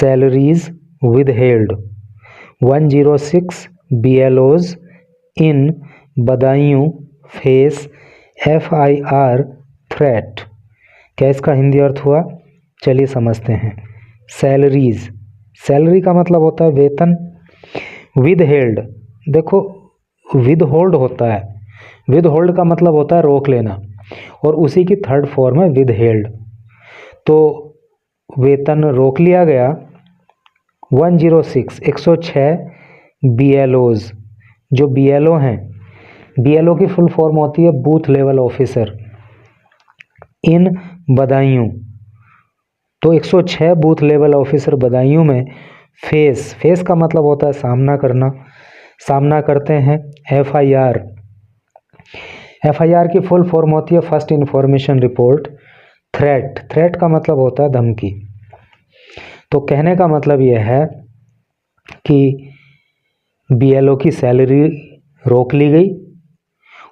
salaries withheld, 106 BLOs in Badaun face FIR threat. क्या इसका हिंदी अर्थ हुआ? चलिए समझते हैं। सैलरीज, सैलरी का मतलब होता है वेतन। विद हेल्ड, देखो विद होल्ड होता है, विद होल्ड का मतलब होता है रोक लेना, और उसी की थर्ड फॉर्म है विद हेल्ड। तो वेतन रोक लिया गया 106 106 BLOs। जो BLO हैं, BLO की फुल फॉर्म होती है बूथ लेवल ऑफिसर, इन बदायूं। तो 106 बूथ लेवल ऑफिसर बदायूं में फेस, फेस का मतलब होता है सामना करना, सामना करते हैं FIR। FIR की फुल फॉर्म होती है first information report threat. Threat का मतलब होता है धमकी। तो कहने का मतलब यह है कि BLO की सैलरी रोक ली गई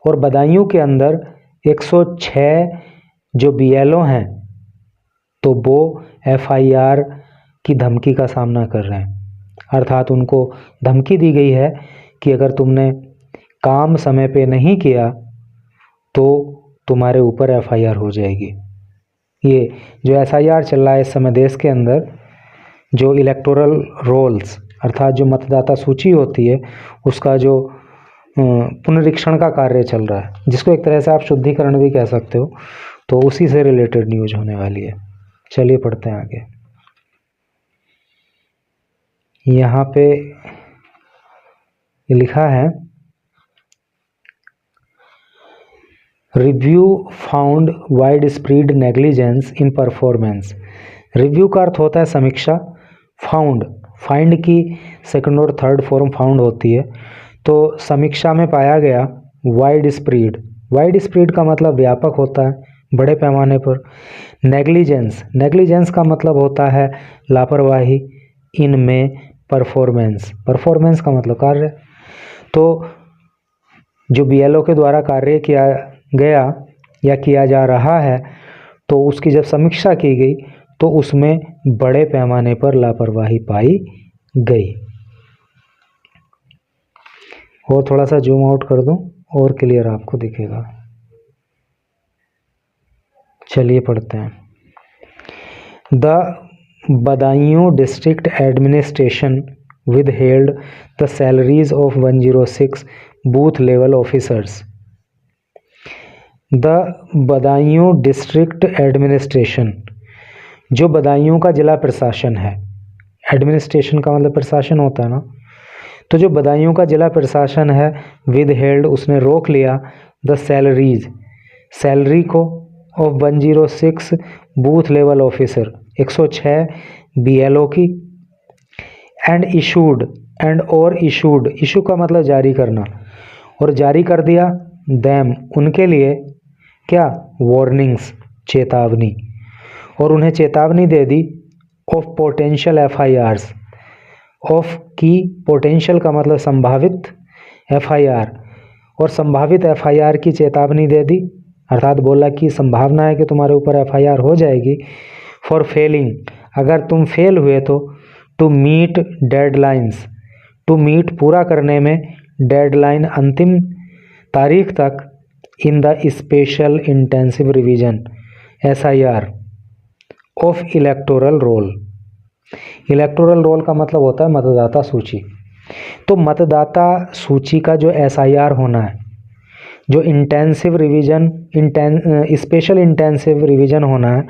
और बदायूं के अंदर 106 जो BLO हैं तो वो FIR की धमकी का सामना कर रहे हैं। अर्थात उनको धमकी दी गई है कि अगर तुमने काम समय पे नहीं किया तो तुम्हारे ऊपर FIR हो जाएगी। ये जो SIR चल रहा है इस समय देश के अंदर, जो इलेक्टोरल रोल्स अर्थात जो मतदाता सूची होती है उसका जो पुनरीक्षण का कार्य चल रहा है, जिसको एक तरह से आप शुद्धिकरण भी कह सकते हो, तो उसी से रिलेटेड न्यूज होने वाली है। चलिए पढ़ते हैं आगे। यहाँ पे लिखा है review found wide spread negligence इन परफॉर्मेंस। रिव्यू का अर्थ होता है समीक्षा, फाउंड, फाइंड की सेकंड और थर्ड फॉर्म फाउंड होती है। तो समीक्षा में पाया गया वाइड स्प्रेड, वाइड स्प्रेड का मतलब व्यापक होता है, बड़े पैमाने पर। नेग्लिजेंस, नेग्लिजेंस का मतलब होता है लापरवाही, इनमें परफॉर्मेंस, परफॉर्मेंस का मतलब कार्य। तो जो BLO के द्वारा कार्य किया गया या किया जा रहा है तो उसकी जब समीक्षा की गई तो उसमें बड़े पैमाने पर लापरवाही पाई गई। और थोड़ा सा जूम आउट कर दूं और क्लियर आपको दिखेगा। चलिए पढ़ते हैं। The Badaun district administration withheld the salaries of 106 booth level officers. The Badaun district administration, जो बदायूं का जिला प्रशासन है, एडमिनिस्ट्रेशन का मतलब प्रशासन होता है ना, तो जो बदायूं का जिला प्रशासन है विद हेल्ड, उसने रोक लिया द सैलरीज, सैलरी को of 106 booth level officer, 106 BLO की, एंड इशूड, एंड और इशूड, इशू का मतलब जारी करना, और जारी कर दिया दैम, उनके लिए क्या, वार्निंग्स, चेतावनी, और उन्हें चेतावनी दे the of potential FIRs, of की पोटेंशियल का मतलब संभावित FIR, और संभावित FIR की चेतावनी दे दी, अर्थात बोला कि संभावना है कि तुम्हारे ऊपर FIR हो जाएगी। फॉर फेलिंग, अगर तुम फेल हुए तो to meet deadlines, to meet पूरा करने में, डेडलाइन अंतिम तारीख तक, in the special intensive revision SIR of electoral roll. Electoral roll का मतलब होता है मतदाता सूची। तो मतदाता सूची का जो SIR होना है, जो intensive revision, special intensive revision होना है,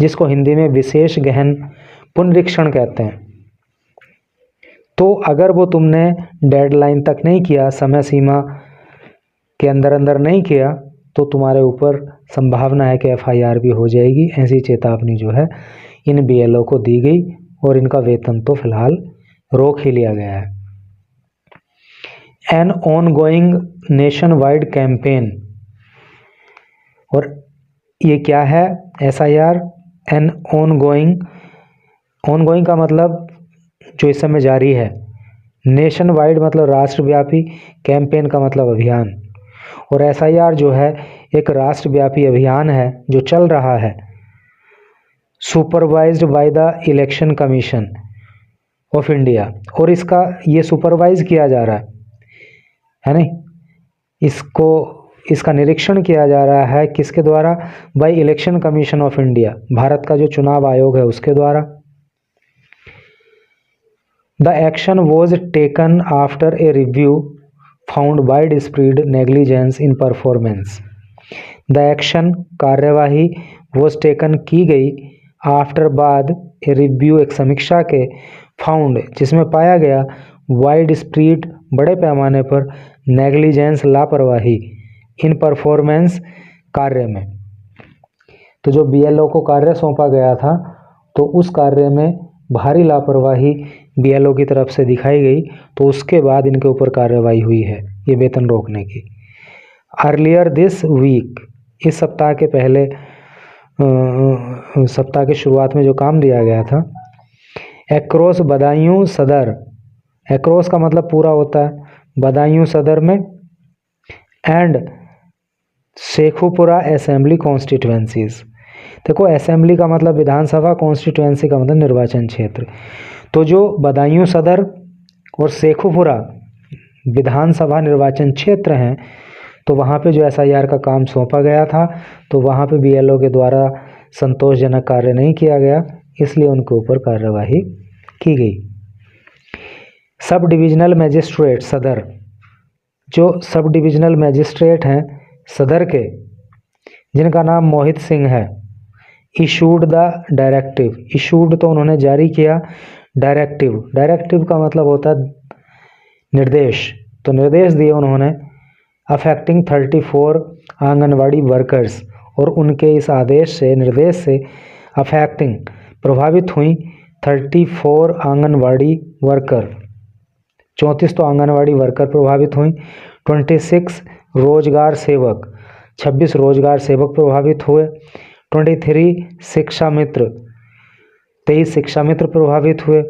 जिसको हिंदी में विशेष गहन पुनरीक्षण कहते हैं, तो अगर वो तुमने डेडलाइन तक नहीं किया, समय सीमा के अंदर अंदर नहीं किया, तो तुम्हारे ऊपर संभावना है कि FIR भी हो जाएगी। ऐसी चेतावनी जो है इन BLO को दी गई और इनका वेतन तो फिलहाल रोक ही लिया गया है। An ongoing nation wide campaign, और ये क्या है SIR, एन ऑनगोइंग, ऑनगोइंग का मतलब जो इस समय जारी है, नेशन वाइड मतलब राष्ट्रव्यापी, कैंपेन का मतलब अभियान, और SIR जो है एक राष्ट्रव्यापी अभियान है जो चल रहा है, supervised by the election commission, of India, और इसका ये सुपरवाइज किया जा रहा है नहीं, इसका निरीक्षण किया जा रहा है किसके द्वारा? By election commission of India, Bharat का जो चुनाव आयोग है उसके द्वारा। The action was taken after a review found wide spread negligence in performance. The action कार्यवाही वॉज टेकन की गई आफ्टर बाद ए रिव्यू एक समीक्षा के, फाउंड जिसमें पाया गया, वाइड स्प्रेड बड़े पैमाने पर, नेग्लिजेंस लापरवाही, इन परफॉर्मेंस कार्य में। तो जो बीएलओ को कार्य सौंपा गया था तो उस कार्य में भारी लापरवाही बीएलओ की तरफ से दिखाई गई, तो उसके बाद इनके ऊपर कार्रवाई हुई है ये वेतन रोकने की। अर्लियर दिस वीक, इस सप्ताह के पहले सप्ताह के शुरुआत में जो काम दिया गया था, एक्रॉस बदायूं सदर, एक्रॉस का मतलब पूरा होता है, बदायूं सदर में, एंड शेखुपुरा असेंबली कॉन्स्टिट्यूएंसीज। देखो असेंबली का मतलब विधानसभा, कॉन्स्टिट्यूएंसी का मतलब निर्वाचन क्षेत्र। तो जो बदायूं सदर और शेखुपुरा विधानसभा निर्वाचन क्षेत्र हैं, तो वहाँ पे जो एसआईआर का काम सौंपा गया था, तो वहाँ पे बीएलओ के द्वारा संतोषजनक कार्य नहीं किया गया, इसलिए उनके ऊपर कार्यवाही की गई। सब डिविजनल मैजिस्ट्रेट सदर, जो सब डिविजनल मैजिस्ट्रेट हैं सदर के, जिनका नाम मोहित सिंह है, इशूड द डायरेक्टिव, इशूड तो उन्होंने जारी किया, डायरेक्टिव, डायरेक्टिव का मतलब होता है निर्देश, तो निर्देश दिए उन्होंने अफेक्टिंग 34 आंगनवाड़ी वर्कर्स, और उनके इस आदेश से, निर्देश से अफेक्टिंग प्रभावित हुई 34 आंगनवाड़ी वर्कर, 34 तो आंगनवाड़ी वर्कर प्रभावित हुई, 26 रोजगार सेवक, 26 रोजगार सेवक प्रभावित हुए, 23 शिक्षा मित्र, 23 शिक्षा मित्र प्रभावित हुए,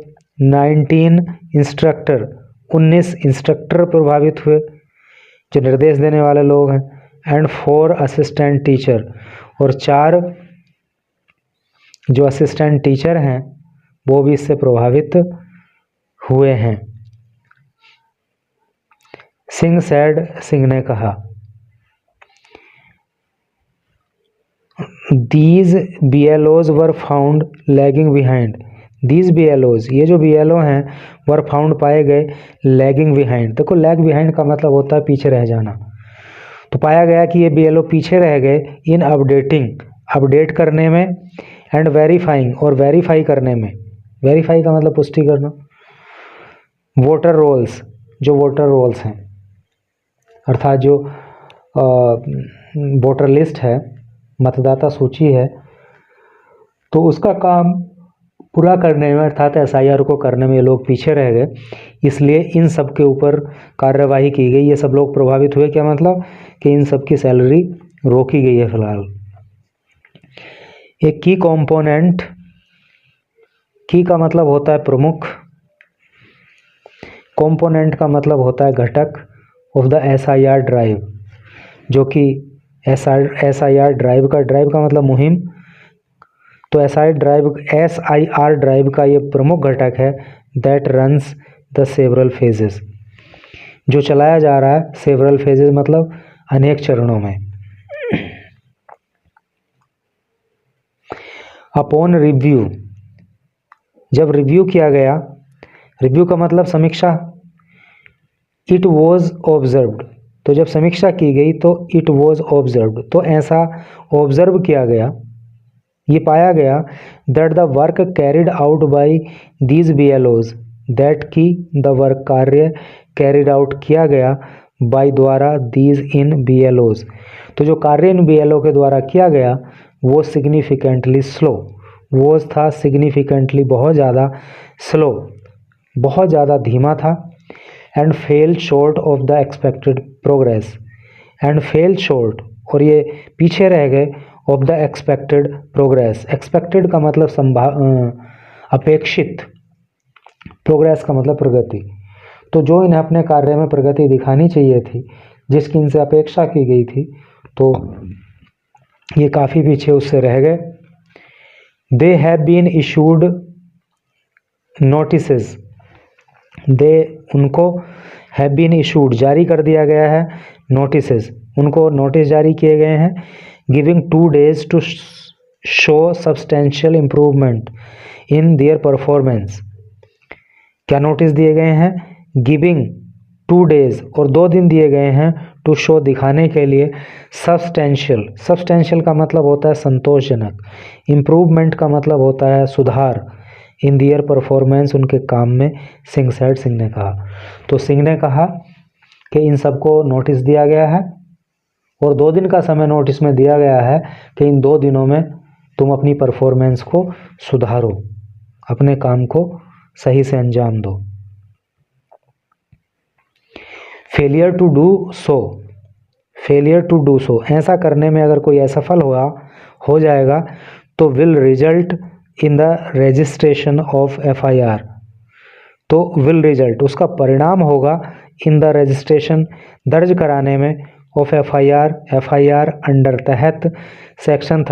19 इंस्ट्रक्टर, 19 इंस्ट्रक्टर प्रभावित हुए जो निर्देश देने वाले लोग हैं, एंड 4 असिस्टेंट टीचर, और 4 जो असिस्टेंट टीचर हैं वो भी इससे प्रभावित हुए हैं। सिंह सैड, सिंह ने कहा, These BLOs were found lagging behind. These BLOs, ये जो BLO हैं, were found पाए गए lagging behind। देखो lag behind का मतलब होता है पीछे रह जाना, तो पाया गया कि ये BLO पीछे रह गए इन अपडेटिंग, अपडेट करने में, एंड वेरीफाइंग, और वेरीफाई करने में, वेरीफाई का मतलब पुष्टि करना, वोटर रोल्स, जो वोटर रोल्स हैं अर्थात जो वोटर लिस्ट है, मतदाता सूची है, तो उसका काम पूरा करने में अर्थात एसआईआर को करने में ये लोग पीछे रह गए, इसलिए इन सब के ऊपर कार्यवाही की गई। ये सब लोग प्रभावित हुए, क्या मतलब कि इन सब की सैलरी रोकी गई है फिलहाल। एक की कंपोनेंट, की का मतलब होता है प्रमुख, कंपोनेंट का मतलब होता है घटक ऑफ द एसआईआर ड्राइव, जो कि एसआईआर ड्राइव का मतलब मुहिम, तो एसआईआर ड्राइव का ये प्रमुख घटक है, that runs the several phases, जो चलाया जा रहा है, सेवरल फेजेस मतलब अनेक चरणों में। अपॉन रिव्यू, जब रिव्यू किया गया, रिव्यू का मतलब समीक्षा, इट वॉज ऑब्जर्व्ड, तो जब समीक्षा की गई तो इट वॉज ऑब्जर्व्ड, तो ऐसा ऑब्जर्व किया गया, ये पाया गया, that the work carried out by these BLOs, that की द वर्क कार्य कैरिड आउट किया गया बाय द्वारा दीज इन बीएलओज, तो जो कार्य इन बीएलओ के द्वारा किया गया वो सिग्निफिकेंटली स्लो, वो था सिग्निफिकेंटली बहुत ज़्यादा स्लो, बहुत ज़्यादा धीमा था, and fail short of the expected progress, and fail short, और ये पीछे रह गए, of the expected progress, expected का मतलब अपेक्षित, प्रोग्रेस का मतलब प्रगति, तो जो इन्हें अपने कार्य में प्रगति दिखानी चाहिए थी, जिसकी इनसे अपेक्षा की गई थी, तो ये काफ़ी पीछे उससे रह गए। They have been issued notices उनको हैव बीन इशूड जारी कर दिया गया है, नोटिसेस उनको नोटिस जारी किए गए हैं, giving 2 days to show substantial improvement in their performance. क्या नोटिस दिए गए हैं? गिविंग 2 days और 2 दिन दिए गए हैं टू शो दिखाने के लिए सब्सटेंशियल का मतलब होता है संतोषजनक, इम्प्रूवमेंट का मतलब होता है सुधार, इन दियर परफॉर्मेंस उनके काम में, सिंह सेड सिंह ने कहा। तो सिंह ने कहा कि इन सबको नोटिस दिया गया है और 2 दिन का समय नोटिस में दिया गया है कि इन 2 दिनों में तुम अपनी परफॉर्मेंस को सुधारो, अपने काम को सही से अंजाम दो। फेलियर टू डू सो ऐसा करने में अगर कोई असफल हो जाएगा तो will result in the registration of FIR। तो विल रिजल्ट उसका परिणाम होगा इन द रजिस्ट्रेशन दर्ज कराने में ऑफ FIR अंडर तहत सेक्शन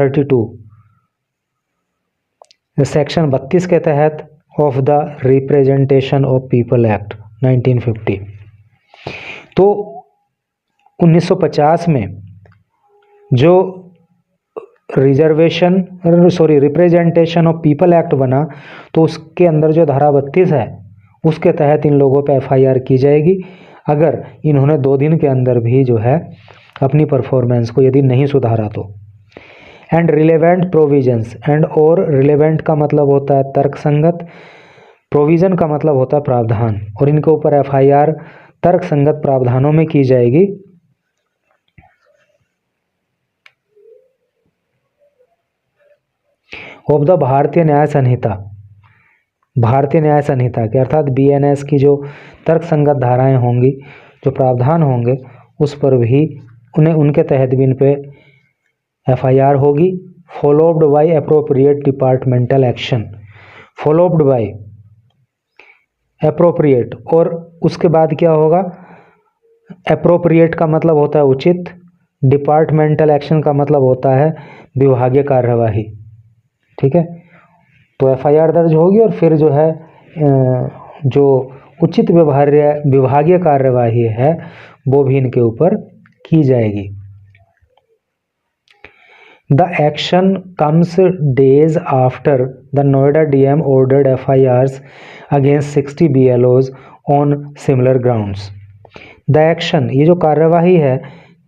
32 के तहत of the representation of people act 1950। तो 1950 में जो रिप्रेजेंटेशन ऑफ पीपल एक्ट बना तो उसके अंदर जो धारा 32 है उसके तहत इन लोगों पे FIR की जाएगी अगर इन्होंने 2 दिन के अंदर भी जो है अपनी परफॉर्मेंस को यदि नहीं सुधारा तो। एंड रिलेवेंट प्रोविजंस, एंड और रिलेवेंट का मतलब होता है तर्कसंगत, प्रोविजन का मतलब होता है प्रावधान, और इनके ऊपर FIR तर्कसंगत प्रावधानों में की जाएगी। ऑफ द भारतीय न्याय संहिता के अर्थात BNS की जो तर्कसंगत धाराएं होंगी, जो प्रावधान होंगे, उस पर भी उनके तहत भी इन पे FIR होगी। Followed by appropriate departmental action, followed by appropriate, और उसके बाद क्या होगा? एप्रोप्रिएट का मतलब होता है उचित, डिपार्टमेंटल एक्शन का मतलब होता है विभागीय कार्यवाही। ठीक है, तो FIR दर्ज होगी और फिर जो है जो उचित विभागीय कार्यवाही है वो भी इनके ऊपर की जाएगी। The action comes days after the Noida DM ordered FIRs against 60 BLOs on similar grounds. The action, ये जो कार्यवाही है,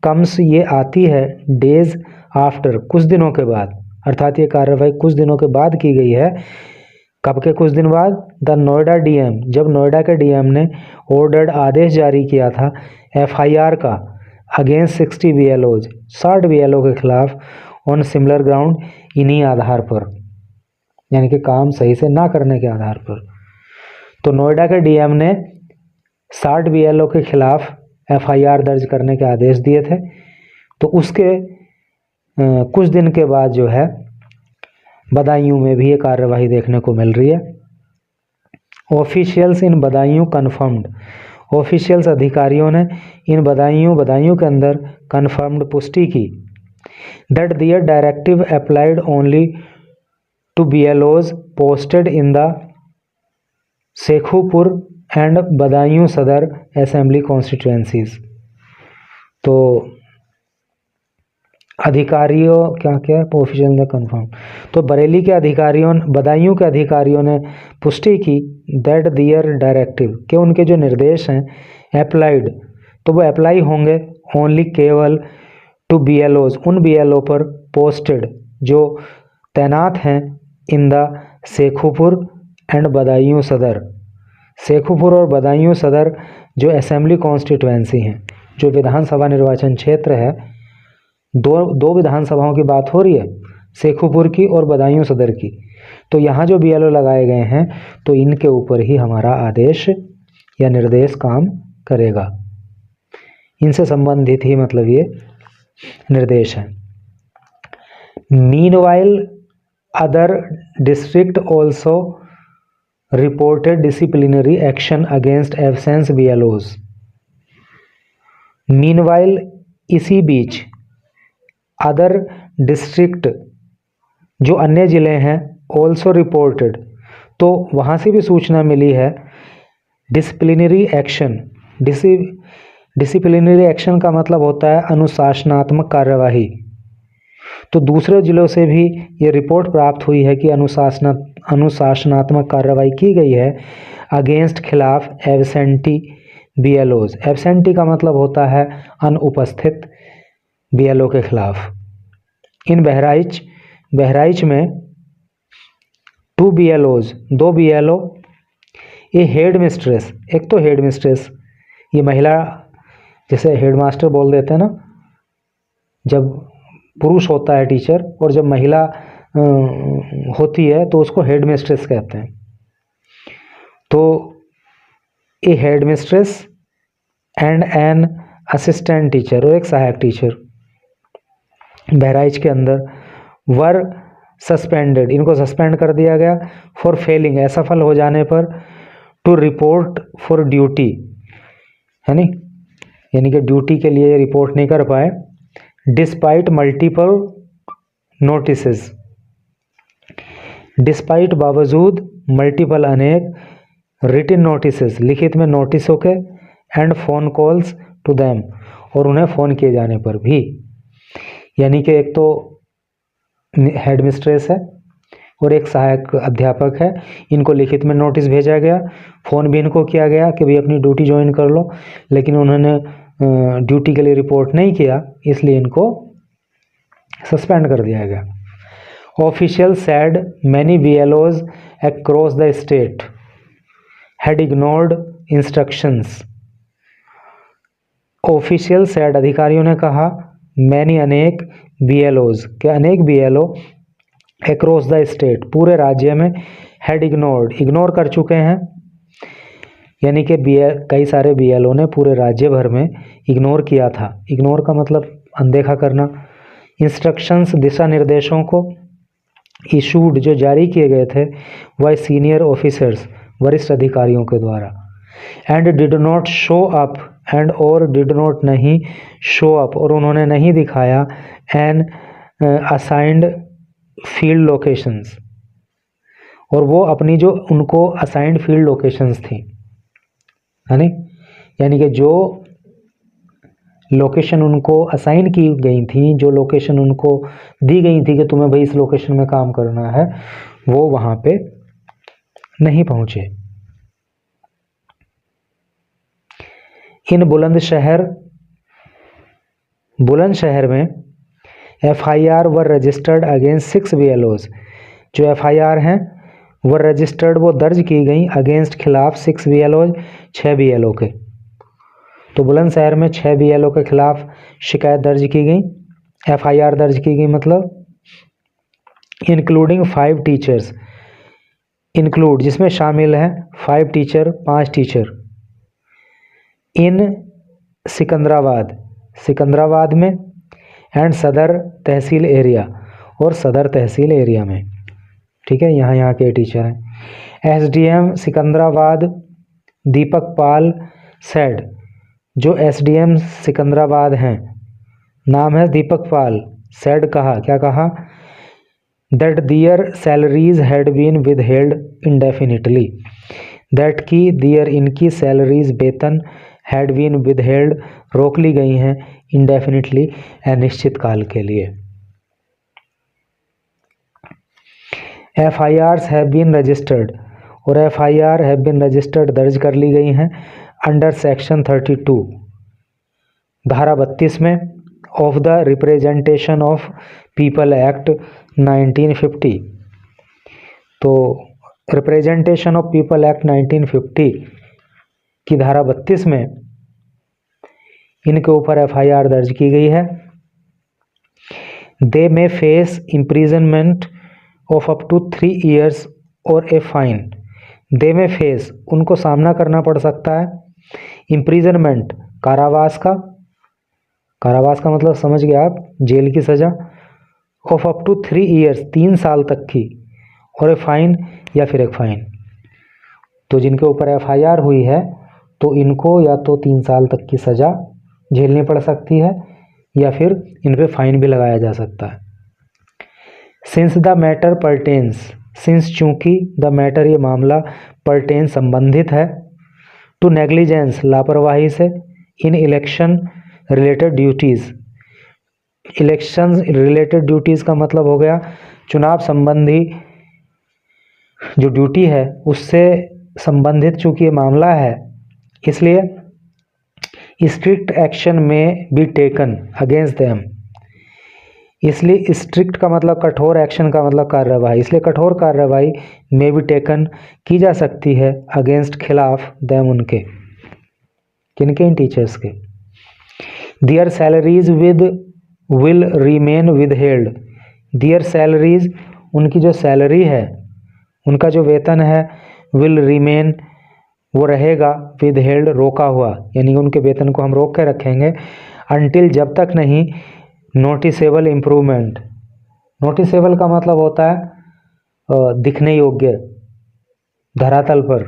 comes ये आती है days after, कुछ दिनों के बाद, अर्थात ये कार्यवाही कुछ दिनों के बाद की गई है। कब के कुछ दिन बाद? द नोएडा DM, जब नोएडा के DM ने ऑर्डर्ड आदेश जारी किया था FIR का अगेंस्ट 60 BLOs, 60 BLO के खिलाफ, ऑन सिमिलर ग्राउंड, इन्हीं आधार पर, यानी कि काम सही से ना करने के आधार पर। तो नोएडा के DM ने 60 BLO के खिलाफ FIR दर्ज करने के आदेश दिए थे। तो उसके कुछ दिन के बाद जो है बदायूं में भी ये कार्यवाही देखने को मिल रही है। Officials in Badaun confirmed, officials अधिकारियों ने इन बदायूं के अंदर कन्फर्म्ड, पुष्टि की, that their directive applied only to BLOs posted in the Shekhupur and Badaun सदर असेंबली कॉन्स्टिट्यूएंसीज। तो अधिकारियों क्या ऑफिशियल ने कन्फर्म, तो बरेली के अधिकारियों, बदायूं के अधिकारियों ने पुष्टि की दैट दियर डायरेक्टिव, के उनके जो निर्देश हैं अप्लाइड, तो वो अप्लाई होंगे ओनली, केवल, टू BLOs, उन BLO पर पोस्टेड, जो तैनात हैं, in the Shekhupur and Badaun Sadar, Shekhupur और बदायूं सदर जो असेंबली कॉन्स्टिट्यूएंसी हैं, जो विधानसभा निर्वाचन क्षेत्र है, दो विधानसभाओं की बात हो रही है, शेखुपुर की और बदायूं सदर की। तो यहाँ जो BLO लगाए गए हैं तो इनके ऊपर ही हमारा आदेश या निर्देश काम करेगा, इनसे संबंधित ही मतलब ये निर्देश है। Meanwhile other district also reported disciplinary action against absence BLOs। Meanwhile, इसी बीच, अदर डिस्ट्रिक्ट, जो अन्य ज़िले हैं, ऑल्सो रिपोर्टेड, तो वहाँ से भी सूचना मिली है डिसिप्लिनरी एक्शन, डिसिप्लिनरी एक्शन का मतलब होता है अनुशासनात्मक कार्यवाही। तो दूसरे जिलों से भी ये रिपोर्ट प्राप्त हुई है कि अनुशासनात्मक कार्रवाई की गई है अगेंस्ट खिलाफ एब्सेंटी बीएलओज। एब्सेंटी का मतलब होता है अनुपस्थित बीएलओ के खिलाफ। इन बहराइच में 2 बीएलओज, 2 बीएलओ, ये हेड मिस्ट्रेस, एक तो हेड मिस्ट्रेस, ये महिला, जैसे हेडमास्टर बोल देते हैं ना, जब पुरुष होता है टीचर, और जब महिला होती है तो उसको हेड मिस्ट्रेस कहते हैं। तो a head mistress and an assistant teacher, और एक सहायक टीचर बहराइच के अंदर वर सस्पेंडेड, इनको सस्पेंड कर दिया गया फॉर फेलिंग, असफल हो जाने पर, टू रिपोर्ट फॉर ड्यूटी, है नी, यानी कि ड्यूटी के लिए रिपोर्ट नहीं कर पाए। डिस्पाइट मल्टीपल नोटिसेस, डिस्पाइट बावजूद, मल्टीपल अनेक, रिटन नोटिसेस लिखित में नोटिसों के, and phone calls to them, और उन्हें फ़ोन किए जाने पर भी। यानी कि एक तो हेड मिस्ट्रेस है और एक सहायक अध्यापक है, इनको लिखित में नोटिस भेजा गया, फ़ोन भी इनको किया गया कि भाई अपनी ड्यूटी ज्वाइन कर लो, लेकिन उन्होंने ड्यूटी के लिए रिपोर्ट नहीं किया, इसलिए इनको सस्पेंड कर दिया गया। Official said many BLOs across the state had ignored instructions. Official said, अधिकारियों ने कहा, मैनी अनेक बीएलओज के अनेक बीएलओ अक्रॉस द स्टेट पूरे राज्य में, हैड इग्नोर्ड इग्नोर कर चुके हैं, यानी कि कई सारे बीएलओ ने पूरे राज्य भर में इग्नोर किया था। इग्नोर का मतलब अनदेखा करना। इंस्ट्रक्शंस, दिशा निर्देशों को, इशूड, जो जारी किए गए थे, बाय सीनियर ऑफिसर्स, वरिष्ठ अधिकारियों के द्वारा। And did not show up, and और डिड नॉट नहीं, शो अप, और उन्होंने नहीं दिखाया, एन असाइंड फील्ड लोकेशंस, और वो अपनी जो उनको असाइंड फील्ड लोकेशंस थी, है नी, यानी कि जो लोकेशन उनको असाइन की गई थी, जो लोकेशन उनको दी गई थी कि तुम्हें भाई इस लोकेशन में काम करना है, वो वहाँ पे नहीं पहुँचे। इन बुलंदशहर में एफआईआर वर रजिस्टर्ड अगेंस्ट 6 बीएलओज, जो एफआईआर हैं वो रजिस्टर्ड, वो दर्ज की गई अगेंस्ट खिलाफ 6 बीएलओज, 6 बीएलओ के। तो बुलंदशहर में 6 बीएलओ के खिलाफ शिकायत दर्ज की गई, एफआईआर दर्ज की गई, मतलब इंक्लूडिंग 5 टीचर्स, इंक्लूड जिसमें शामिल है 5 टीचर, 5 टीचर, इन सिकंदराबाद में, एंड सदर तहसील एरिया, और सदर तहसील एरिया में, ठीक है, यहाँ के टीचर हैं। एसडीएम सिकंदराबाद दीपक पाल सेड, जो एसडीएम सिकंदराबाद हैं, नाम है दीपक पाल, सेड कहा, क्या कहा, that their salaries had been withheld indefinitely, that की दियर, इनकी, सैलरीज, वेतन, हैड बीन विदहेल्ड, रोक ली गई हैं, इंडेफिनिटली, अनिश्चित काल के लिए। एफआईआर्स हैव बीन रजिस्टर्ड, और एफआईआर हैव बीन रजिस्टर्ड, दर्ज कर ली गई हैं, अंडर सेक्शन 32, धारा 32 में, of the representation of people act 1950। तो रिप्रेजेंटेशन ऑफ पीपल एक्ट 1950 की धारा 32 में इनके ऊपर एफआईआर दर्ज की गई है। They may face imprisonment of up to 3 years और ए फाइन। दे में फेस, उनको सामना करना पड़ सकता है, इम्प्रिजनमेंट, कारावास का मतलब समझ गए आप, जेल की सज़ा, ऑफ अप टू 3 years, 3 साल तक की, और ए फाइन, या फिर एक फाइन। तो जिनके ऊपर एफआईआर हुई है तो इनको या तो 3 साल तक की सज़ा झेलनी पड़ सकती है, या फिर इन पे फाइन भी लगाया जा सकता है। Since the matter pertains, since चूंकि, द मैटर ये मामला, पर्टेन संबंधित है, टू नेग्लिजेंस लापरवाही से, in election related duties. Election related duties का मतलब हो गया चुनाव संबंधी जो ड्यूटी है उससे संबंधित चूँकि ये मामला है, इसलिए स्ट्रिक्ट एक्शन में बी टेकन अगेंस्ट देम। इसलिए स्ट्रिक्ट का मतलब कठोर, एक्शन का मतलब कार्रवाई, इसलिए कठोर कार्रवाई में बी टेकन की जा सकती है अगेंस्ट, खिलाफ, देम उनके, किनके, इन टीचर्स के। There salaries will remain withheld. There salaries, उनकी जो सैलरी है, उनका जो वेतन है, विल रिमेन, वो रहेगा, विदहेल्ड, रोका हुआ, यानी उनके वेतन को हम रोक के रखेंगे, अनटिल, जब तक नहीं, नोटिसेबल इम्प्रूवमेंट। नोटिसेबल का मतलब होता है दिखने योग्य, धरातल पर,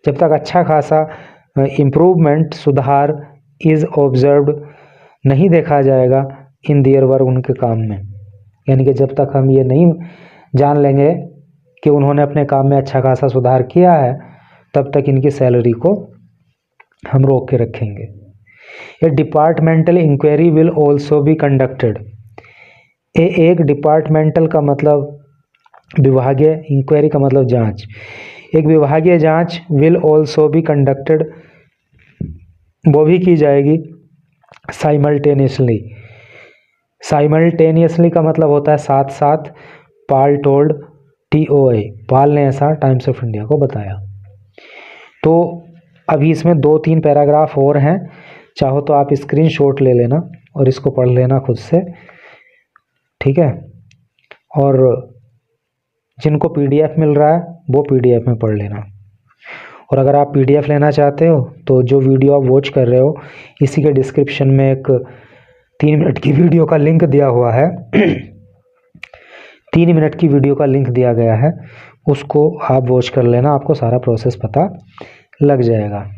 जब तक अच्छा खासा इम्प्रूवमेंट, सुधार, इज़ ऑब्जर्व्ड, नहीं देखा जाएगा, इन देयर वर्क, उनके काम में। यानी कि जब तक हम ये नहीं जान लेंगे कि उन्होंने अपने काम में अच्छा खासा सुधार किया है, तब तक इनकी सैलरी को हम रोक के रखेंगे। A departmental inquiry will also be conducted. एक डिपार्टमेंटल का मतलब विभागीय, इंक्वायरी का मतलब जांच, एक विभागीय जांच, विल ऑल्सो बी कंडक्टेड, वो भी की जाएगी, साइमल्टेनियसली। साइमल्टेनियसली का मतलब होता है साथ साथ, पाल टोल्ड, TOI, पाल ने ऐसा टाइम्स ऑफ इंडिया को बताया। तो अभी इसमें 2-3 पैराग्राफ और हैं, चाहो तो आप स्क्रीनशॉट ले लेना और इसको पढ़ लेना खुद से, ठीक है। और जिनको PDF मिल रहा है वो PDF में पढ़ लेना। और अगर आप PDF लेना चाहते हो तो जो वीडियो आप वॉच कर रहे हो, इसी के डिस्क्रिप्शन में एक 3 मिनट की वीडियो का लिंक दिया हुआ है 3 मिनट की वीडियो का लिंक दिया गया है, उसको आप वॉच कर लेना, आपको सारा प्रोसेस पता लग जाएगा।